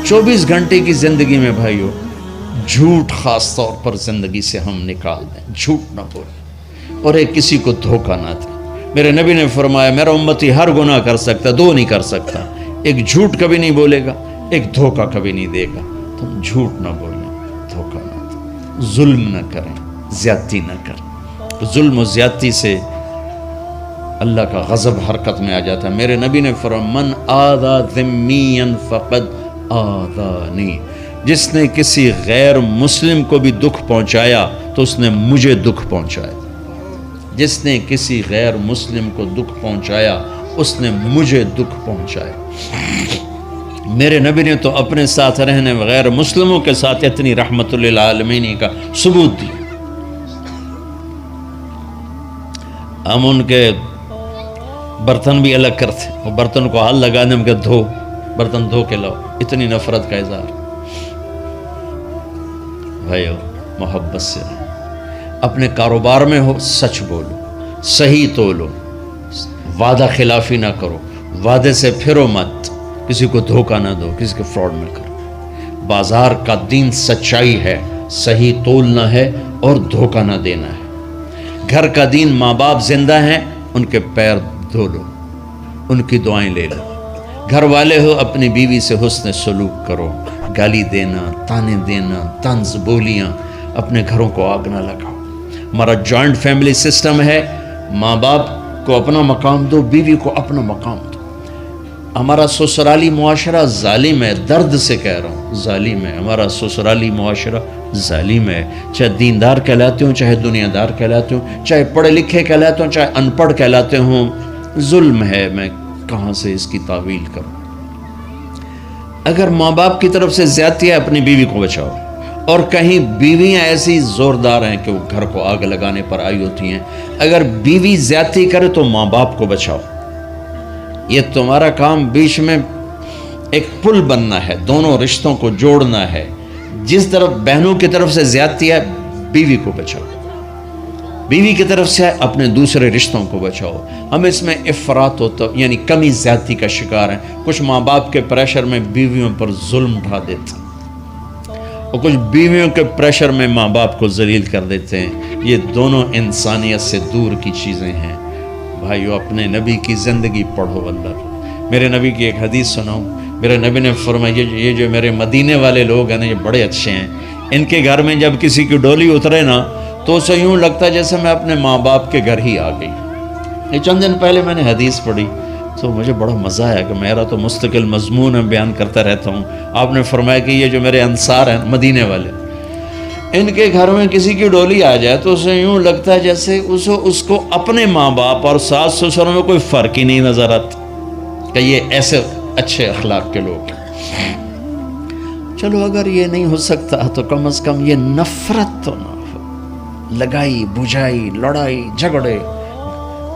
24 گھنٹے کی زندگی میں بھائیو جھوٹ خاص طور پر زندگی سے ہم نکال دیں، جھوٹ نہ بولیں اور ایک کسی کو دھوکہ نہ دیں۔ میرے نبی نے فرمایا میرا امتی ہر گناہ کر سکتا، دو نہیں کر سکتا، ایک جھوٹ کبھی نہیں بولے گا، ایک دھوکہ کبھی نہیں دے گا۔ تم جھوٹ نہ بولیں، دھوکہ نہ دیں، ظلم نہ کریں، زیادتی نہ کریں۔ ظلم و زیادتی سے اللہ کا غضب حرکت میں آ جاتا ہے۔ میرے نبی نے فرمایا من آذا ذمیا فقد آذانی، جس نے کسی غیر مسلم کو بھی دکھ پہنچایا تو اس نے مجھے دکھ پہنچایا، جس نے کسی غیر مسلم کو دکھ پہنچایا اس نے مجھے دکھ پہنچایا۔ میرے نبی نے تو اپنے ساتھ رہنے غیر مسلموں کے ساتھ اتنی رحمت للعالمین کا ثبوت دیا۔ ہم ان کے برتن بھی الگ کرتے، وہ برتن کو ہاتھ لگانے میں کہ دھو، برتن دھو کے لاؤ، اتنی نفرت کا اظہار۔ بھائیو محبت سے رہیں، اپنے کاروبار میں ہو سچ بولو، صحیح تولو، وعدہ خلافی نہ کرو، وعدے سے پھرو مت، کسی کو دھوکہ نہ دو، کسی کو فراڈ نہ کرو۔ بازار کا دین سچائی ہے، صحیح تولنا ہے اور دھوکہ نہ دینا ہے۔ گھر کا دین ماں باپ زندہ ہیں، ان کے پیر دھو لو، ان کی دعائیں لے لو۔ گھر والے ہو اپنی بیوی سے حسن سلوک کرو، گالی دینا، تانے دینا، طنز بولیاں، اپنے گھروں کو آگ نہ لگاؤ۔ ہمارا جوائنٹ فیملی سسٹم ہے، ماں باپ کو اپنا مقام دو، بیوی کو اپنا مقام دو۔ ہمارا سسرالی معاشرہ ظالم ہے، درد سے کہہ رہا ہوں ظالم ہے، ہمارا سسرالی معاشرہ ظالم ہے، چاہے دیندار کہلاتے ہوں، چاہے دنیا دار کہلاتے ہوں، چاہے پڑھے لکھے کہلاتے ہوں، چاہے ان پڑھ کہلاتے ہوں، ظلم ہے۔ میں کہاں سے اس کی تعویل کروں؟ اگر ماں باپ کی طرف سے زیادتی ہے اپنی بیوی کو بچاؤ، اور کہیں بیویاں ایسی زوردار ہیں کہ وہ گھر کو آگ لگانے پر آئی ہوتی ہیں، اگر بیوی زیادتی کرے تو ماں باپ کو بچاؤ۔ یہ تمہارا کام بیچ میں ایک پل بننا ہے، دونوں رشتوں کو جوڑنا ہے۔ جس طرف بہنوں کی طرف سے زیادتی ہے بیوی کو بچاؤ، بیوی کی طرف سے اپنے دوسرے رشتوں کو بچاؤ۔ ہم اس میں افراط ہوتا یعنی کمی زیادتی کا شکار ہیں۔ کچھ ماں باپ کے پریشر میں بیویوں پر ظلم ڈھا دیتے ہیں، اور کچھ بیویوں کے پریشر میں ماں باپ کو ذلیل کر دیتے ہیں۔ یہ دونوں انسانیت سے دور کی چیزیں ہیں۔ بھائیو اپنے نبی کی زندگی پڑھو اللہ کو۔ میرے نبی کی ایک حدیث سناؤں، میرے نبی نے فرمایا یہ جو میرے مدینے والے لوگ ہیں نا، یہ بڑے اچھے ہیں۔ ان کے گھر میں جب کسی کی ڈولی اترے نا تو اسے یوں لگتا ہے جیسے میں اپنے ماں باپ کے گھر ہی آ گئی۔ یہ چند دن پہلے میں نے حدیث پڑھی تو مجھے بڑا مزہ آیا کہ میرا تو مستقل مضمون میں بیان کرتا رہتا ہوں۔ آپ نے فرمایا کہ یہ جو میرے انصار ہیں مدینے والے، ان کے گھر میں کسی کی ڈولی آ جائے تو اسے یوں لگتا ہے جیسے اس کو اپنے ماں باپ اور ساس سسر میں کوئی فرق ہی نہیں نظر آتا، کہ یہ ایسے اچھے اخلاق کے لوگ ہیں۔ چلو اگر یہ نہیں ہو سکتا تو کم از کم یہ نفرت تو نہ ہو، لگائی بجھائی، لڑائی جھگڑے،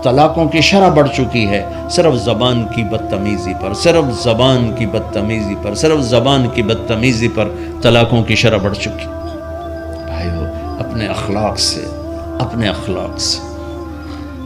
طلاقوں کی شرح بڑھ چکی ہے صرف زبان کی بدتمیزی پر، صرف زبان کی بدتمیزی پر، صرف زبان کی بدتمیزی پر طلاقوں کی شرح بڑھ چکی۔ بھائیو اپنے اخلاق سے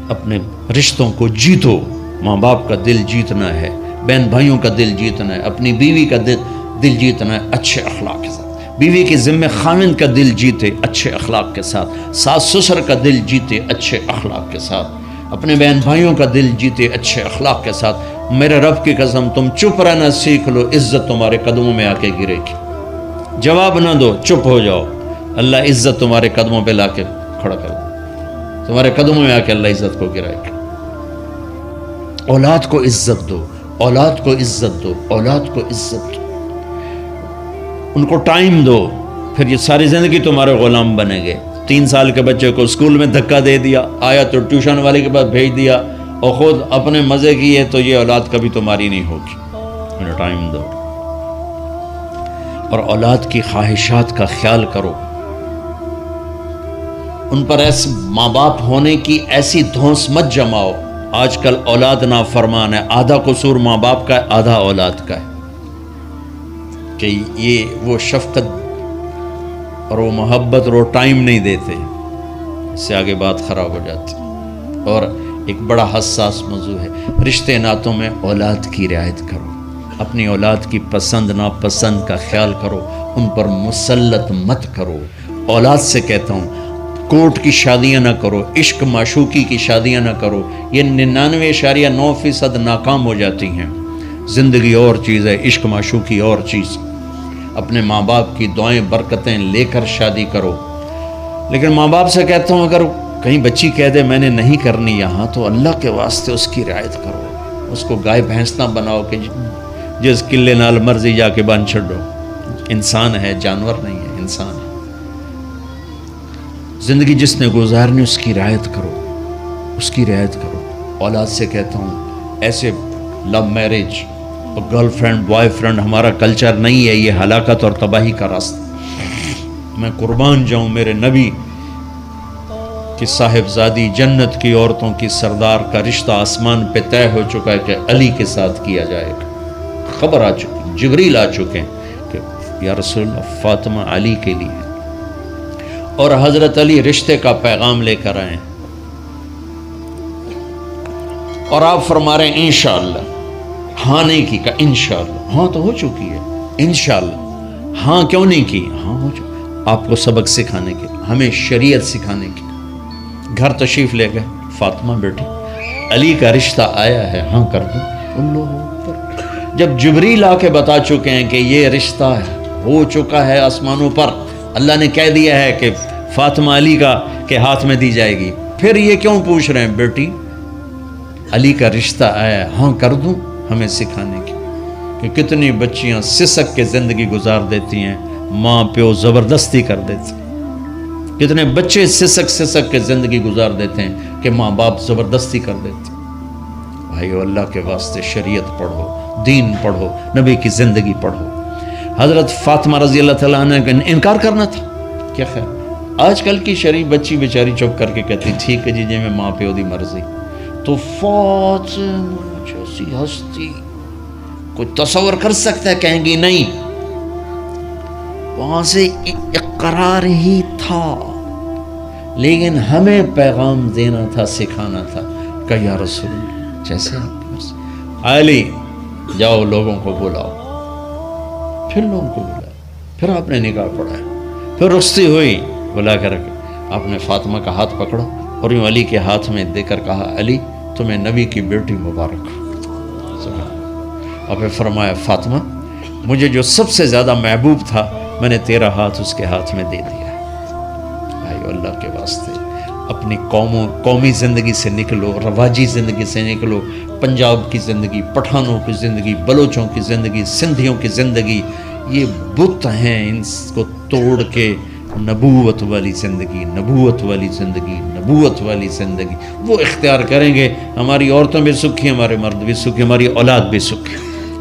اپنے رشتوں کو جیتو۔ ماں باپ کا دل جیتنا ہے، بہن بھائیوں کا دل جیتنا ہے، اپنی بیوی کا دل جیتنا ہے اچھے اخلاق کے ساتھ۔ بیوی کے ذمہ خاوند کا دل جیتے اچھے اخلاق کے ساتھ، ساس سسر کا دل جیتے اچھے اخلاق کے ساتھ، اپنے بہن بھائیوں کا دل جیتے اچھے اخلاق کے ساتھ۔ میرے رب کی قسم تم چپ رہنا سیکھ لو، عزت تمہارے قدموں میں آ کے گرے گی۔ جواب نہ دو، چپ ہو جاؤ، اللہ عزت تمہارے قدموں پہ لا کے کھڑا کر دو، تمہارے قدموں میں آ کے اللہ عزت کو گرائے گا۔ اولاد کو عزت دو، اولاد کو عزت دو، اولاد کو عزت دو، ان کو ٹائم دو، پھر یہ ساری زندگی تمہارے غلام بنیں گے۔ 3 سال کے بچے کو اسکول میں دھکا دے دیا، آیا تو ٹیوشن والے کے پاس بھیج دیا اور خود اپنے مزے کیے، تو یہ اولاد کبھی تمہاری نہیں ہوگی۔ انہیں ٹائم دو اور اولاد کی خواہشات کا خیال کرو۔ ان پر ایسے ماں باپ ہونے کی ایسی دھونس مت جماؤ۔ آج کل اولاد نافرمان ہے، آدھا قصور ماں باپ کا ہے، آدھا اولاد کا ہے، کہ یہ وہ شفقت اور وہ محبت اور وہ ٹائم نہیں دیتے، اس سے آگے بات خراب ہو جاتی۔ اور ایک بڑا حساس موضوع ہے، رشتے ناتوں میں اولاد کی رعایت کرو، اپنی اولاد کی پسند ناپسند کا خیال کرو، ان پر مسلط مت کرو۔ اولاد سے کہتا ہوں کورٹ کی شادیاں نہ کرو، عشق معشوقی کی شادیاں نہ کرو، یہ 99.9% ناکام ہو جاتی ہیں۔ زندگی اور چیز ہے، عشق معشوقی اور چیز۔ اپنے ماں باپ کی دعائیں برکتیں لے کر شادی کرو۔ لیکن ماں باپ سے کہتا ہوں اگر کہیں بچی کہہ دے میں نے نہیں کرنی یہاں، تو اللہ کے واسطے اس کی رعایت کرو، اس کو گائے بھینس نہ بناؤ کہ جس قلے نال مرضی جا کے بن چھڑو۔ انسان ہے، جانور نہیں ہے، انسان ہے۔ زندگی جس نے گزارنی اس کی رعایت کرو، اس کی رعایت کرو۔ اولاد سے کہتا ہوں ایسے لو میرج اور گرل فرینڈ بوائے فرینڈ ہمارا کلچر نہیں ہے، یہ ہلاکت اور تباہی کا راستہ۔ میں قربان جاؤں میرے نبی کہ صاحبزادی جنت کی عورتوں کی سردار کا رشتہ آسمان پہ طے ہو چکا ہے کہ علی کے ساتھ کیا جائے گا۔ خبر آ چکی، جبریل آ چکے ہیں کہ یا رسول اللہ فاطمہ علی کے لیے، اور حضرت علی رشتے کا پیغام لے کر آئے ہیں، اور آپ فرما رہے ہیں انشاءاللہ۔ ہاں نہیں کی، کہا انشاءاللہ۔ ہاں تو ہو چکی ہے، انشاءاللہ۔ ہاں کیوں نہیں کی؟ ہاں ہو چکی۔ آپ کو سبق سکھانے کے، ہمیں شریعت سکھانے کی۔ گھر تشریف لے گئے، فاطمہ بیٹی علی کا رشتہ آیا ہے، ہاں کر دوں۔ اللہ اکبر۔ جب جبریل آ کے بتا چکے ہیں کہ یہ رشتہ ہو چکا ہے آسمانوں پر، اللہ نے کہہ دیا ہے کہ فاطمہ علی کا کے ہاتھ میں دی جائے گی، پھر یہ کیوں پوچھ رہے ہیں بیٹی علی کا رشتہ آیا ہے، ہاں کر دوں؟ ہمیں سکھانے کی کہ کتنی بچیاں سسک کے زندگی گزار دیتی ہیں، ماں پیو زبردستی کر دیتے، کتنے بچے سسک کے زندگی گزار دیتے ہیں کہ ماں باپ زبردستی کر دیتے۔ بھائیو اللہ کے واسطے شریعت پڑھو، دین پڑھو، نبی کی زندگی پڑھو۔ حضرت فاطمہ رضی اللہ تعالیٰ عنہ کا انکار کرنا تھا، کیا خیر؟ آج کل کی شریف بچی بیچاری چپ کر کے کہتی ٹھیک ہے جی جی میں ماں پیو دی مرضی۔ تو فاطمہ جیسی ہستی کوئی تصور کر سکتا ہے؟ کہیں گی نہیں، وہاں سے اقرار ہی تھا، لیکن ہمیں پیغام دینا تھا، سکھانا تھا کہ یا رسول اللہ جیسے آپ مرضی۔ علی جاؤ لوگوں کو بلاؤ، پھر لوگوں کو بلاؤ، پھر آپ نے نکاح پڑھایا، پھر رخصتی ہوئی، بلا کر آپ نے فاطمہ کا ہاتھ پکڑا اور یوں علی کے ہاتھ میں دے کر کہا علی تمہیں نبی کی بیٹی مبارک۔ اور پھر فرمایا فاطمہ مجھے جو سب سے زیادہ محبوب تھا میں نے تیرا ہاتھ اس کے ہاتھ میں دے دیا۔ بھائیو اللہ کے واسطے اپنی قومی زندگی سے نکلو، رواجی زندگی سے نکلو، پنجاب کی زندگی، پٹھانوں کی زندگی، بلوچوں کی زندگی، سندھیوں کی زندگی، یہ بت ہیں، ان کو توڑ کے نبوت والی زندگی، نبوت والی زندگی، نبوت والی زندگی وہ اختیار کریں گے، ہماری عورتیں بھی سکھی، ہمارے مرد بھی سکھی، ہماری اولاد بھی سکھی۔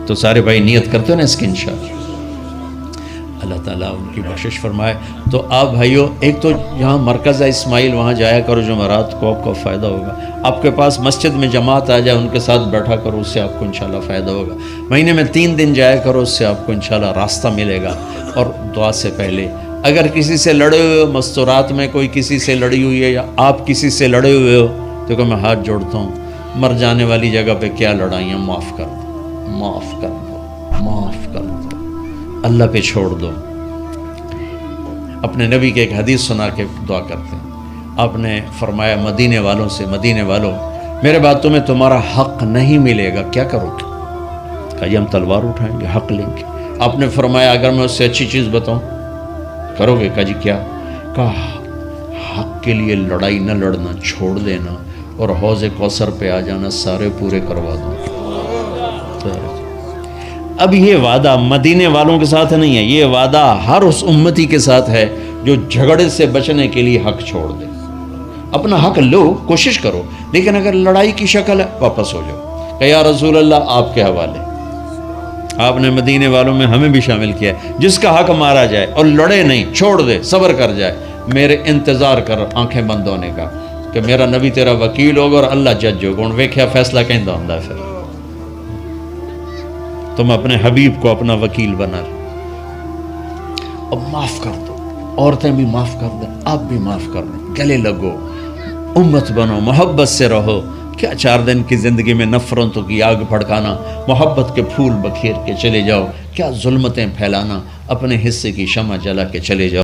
تو سارے بھائی نیت کرتے ہیں نا اس کی انشاءاللہ، اللہ تعالیٰ ان کی بخشش فرمائے۔ تو آپ بھائیو ایک تو یہاں مرکز ہے اسماعیل، وہاں جایا کرو جمعرات کو، آپ کو فائدہ ہوگا۔ آپ کے پاس مسجد میں جماعت آ جائے، ان کے ساتھ بیٹھا کرو، اس سے آپ کو انشاءاللہ فائدہ ہوگا۔ مہینے میں 3 دن جایا کرو، اس سے آپ کو انشاءاللہ راستہ ملے گا۔ اور دعا سے پہلے اگر کسی سے لڑے ہوئے ہو، مستورات میں کوئی کسی سے لڑی ہوئی ہے یا آپ کسی سے لڑے ہوئے ہو، تو کہ میں ہاتھ جوڑتا ہوں، مر جانے والی جگہ پہ کیا لڑائیاں، معاف کر دو، معاف کر دو، معاف کر دو، اللہ پہ چھوڑ دو۔ اپنے نبی کے ایک حدیث سنا کے دعا کرتے ہیں، آپ نے فرمایا مدینے والوں سے، مدینے والوں میرے بعد تمہیں تمہارا حق نہیں ملے گا، کیا کرو گے؟ کہا یہ ہم تلوار اٹھائیں گے، حق لیں گے۔ آپ نے فرمایا اگر میں اس سے اچھی چیز بتاؤں کرو گے؟ کہا جی کیا؟ کہا حق کے لیے لڑائی نہ لڑنا، چھوڑ دینا، اور حوض کوثر پہ آ جانا، سارے پورے کروا دوں۔ اب یہ وعدہ مدینے والوں کے ساتھ نہیں ہے، یہ وعدہ ہر اس امتی کے ساتھ ہے جو جھگڑے سے بچنے کے لیے حق چھوڑ دے۔ اپنا حق لو، کوشش کرو، لیکن اگر لڑائی کی شکل ہے واپس ہو جاؤ کہ یا رسول اللہ آپ کے حوالے۔ آپ نے مدینے والوں میں ہمیں بھی شامل کیا ہے، جس کا حق مارا جائے اور لڑے نہیں، چھوڑ دے، صبر کر جائے، میرے انتظار کر آنکھیں بند ہونے کا کہ میرا نبی تیرا وکیل ہوگا اور اللہ جج ہوگا، اور ویکھیا فیصلہ کہیں دا ہوندا ہے۔ پھر تم اپنے حبیب کو اپنا وکیل بنا لو۔ اب معاف کر دو، عورتیں بھی معاف کر دیں، آپ بھی معاف کر دیں، گلے لگو، امت بنو، محبت سے رہو، کیا 4 دن کی زندگی میں نفرتوں کی آگ بھڑکانا، محبت کے پھول بکھیر کے چلے جاؤ، کیا ظلمتیں پھیلانا، اپنے حصے کی شمع جلا کے چلے جاؤ۔